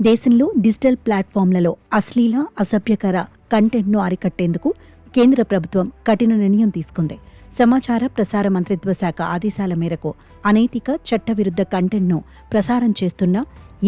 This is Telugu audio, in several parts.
దేశంలో డిజిటల్ ప్లాట్ఫామ్లలో అశ్లీల, అసభ్యకర కంటెంట్ను అరికట్టేందుకు కేంద్ర ప్రభుత్వం కఠిన నిర్ణయం తీసుకుంది. సమాచార ప్రసార మంత్రిత్వ శాఖ ఆదేశాల మేరకు అనైతిక, చట్టవిరుద్ధ కంటెంట్ను ప్రసారం చేస్తున్న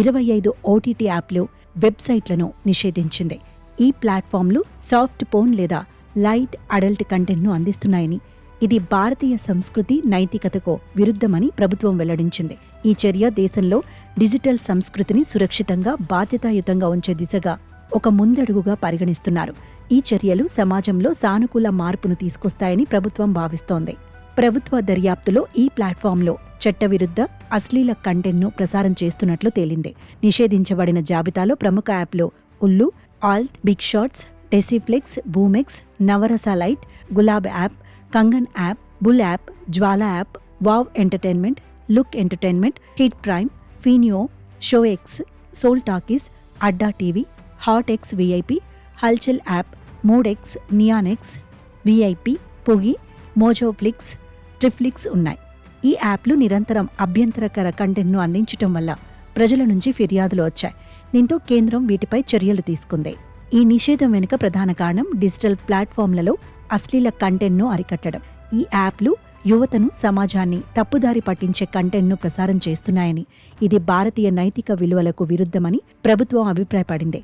25 ఓటీటీ యాప్లు, వెబ్సైట్లను నిషేధించింది. ఈ ప్లాట్ఫామ్లు సాఫ్ట్ పోన్ లేదా లైట్ అడల్ట్ కంటెంట్ను అందిస్తున్నాయని, ఇది భారతీయ సంస్కృతి, నైతికతకు విరుద్ధమని ప్రభుత్వం వెల్లడించింది. ఈ చర్య దేశంలో డిజిటల్ సంస్కృతిని సురక్షితంగా, బాధ్యతాయుతంగా ఉంచే దిశగా ఒక ముందడుగుగా పరిగణిస్తున్నారు. ఈ చర్యలు సమాజంలో సానుకూల మార్పును తీసుకొస్తాయని ప్రభుత్వం భావిస్తోంది. ప్రభుత్వ దర్యాప్తులో ఈ ప్లాట్ఫామ్లో చట్టవిరుద్ధ, అశ్లీల కంటెంట్ను ప్రసారం చేస్తున్నట్లు తేలింది. నిషేధించబడిన జాబితాలో ప్రముఖ యాప్లు Ullu, Alt, Big Shots, Desiflix, Boomex, Navarasa Lite, Gulab app, Kangan app, Bull app, Jwala app, Wow Entertainment, Look Entertainment, Hit Prime, Feneo, Show X, Soul Talkies, Adda TV, Hot X VIP, Hulchul app, Moodx, Neonx, VIP, పుగి, మోజోఫ్లిక్స్, ట్రిఫ్లిక్స్ ఉన్నాయి. ఈ యాప్లు నిరంతరం అభ్యంతరకర కంటెంట్ను అందించటం వల్ల ప్రజల నుంచి ఫిర్యాదులు వచ్చాయి. దీంతో కేంద్రం వీటిపై చర్యలు తీసుకుంది. ఈ నిషేధం వెనుక ప్రధాన కారణం డిజిటల్ ప్లాట్ఫామ్లలో అశ్లీల కంటెంట్ను అరికట్టడం. ఈ యాప్లు యువతను, సమాజాన్ని తప్పుదారి పట్టించే కంటెంట్ను ప్రసారం చేస్తున్నాయని, ఇది భారతీయ నైతిక విలువలకు విరుద్ధమని ప్రభుత్వం అభిప్రాయపడింది.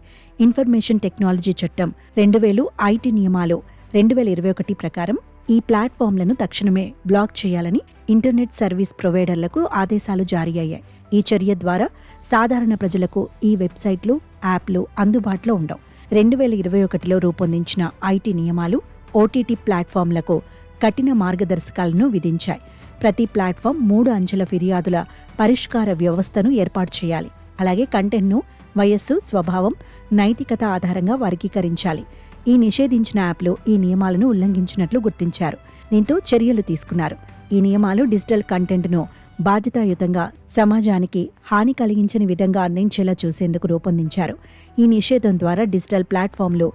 ఇన్ఫర్మేషన్ టెక్నాలజీ చట్టం 2000 ఐటీ నియమాలు 2021 ప్రకారం ఈ ప్లాట్ఫామ్లను తక్షణమే బ్లాక్ చేయాలని ఇంటర్నెట్ సర్వీస్ ప్రొవైడర్లకు ఆదేశాలు జారీ అయ్యాయి. ఈ చర్య ద్వారా సాధారణ ప్రజలకు ఈ వెబ్సైట్లు, యాప్లు అందుబాటులో ఉండవు. 2021లో రూపొందించిన ఐటీ నియమాలు ఓటీటీ ప్లాట్ఫామ్లకు కఠిన మార్గదర్శకాలను విధించాయి. ప్రతి ప్లాట్ఫామ్ 3 అంచెల ఫిర్యాదుల పరిష్కార వ్యవస్థను ఏర్పాటు చేయాలి. అలాగే కంటెంట్ను వయస్సు, స్వభావం, నైతికత ఆధారంగా వర్గీకరించాలి. ఈ నిషేధించిన యాప్లు ఈ నియమాలను ఉల్లంఘించినట్లు గుర్తించారు. దీంతో చర్యలు తీసుకున్నారు. ఈ నియమాలు డిజిటల్ కంటెంట్ను బాధ్యతాయుతంగా, సమాజానికి హాని కలిగించని విధంగా అందించేలా చూసేందుకు రూపొందించారు. ఈ నిషేధం ద్వారా డిజిటల్ ప్లాట్ఫామ్లు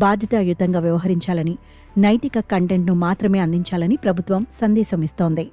బాధ్యతాయుతంగా వ్యవహరించాలని, నైతిక కంటెంట్ను మాత్రమే అందించాలని ప్రభుత్వం సందేశం ఇస్తోంది.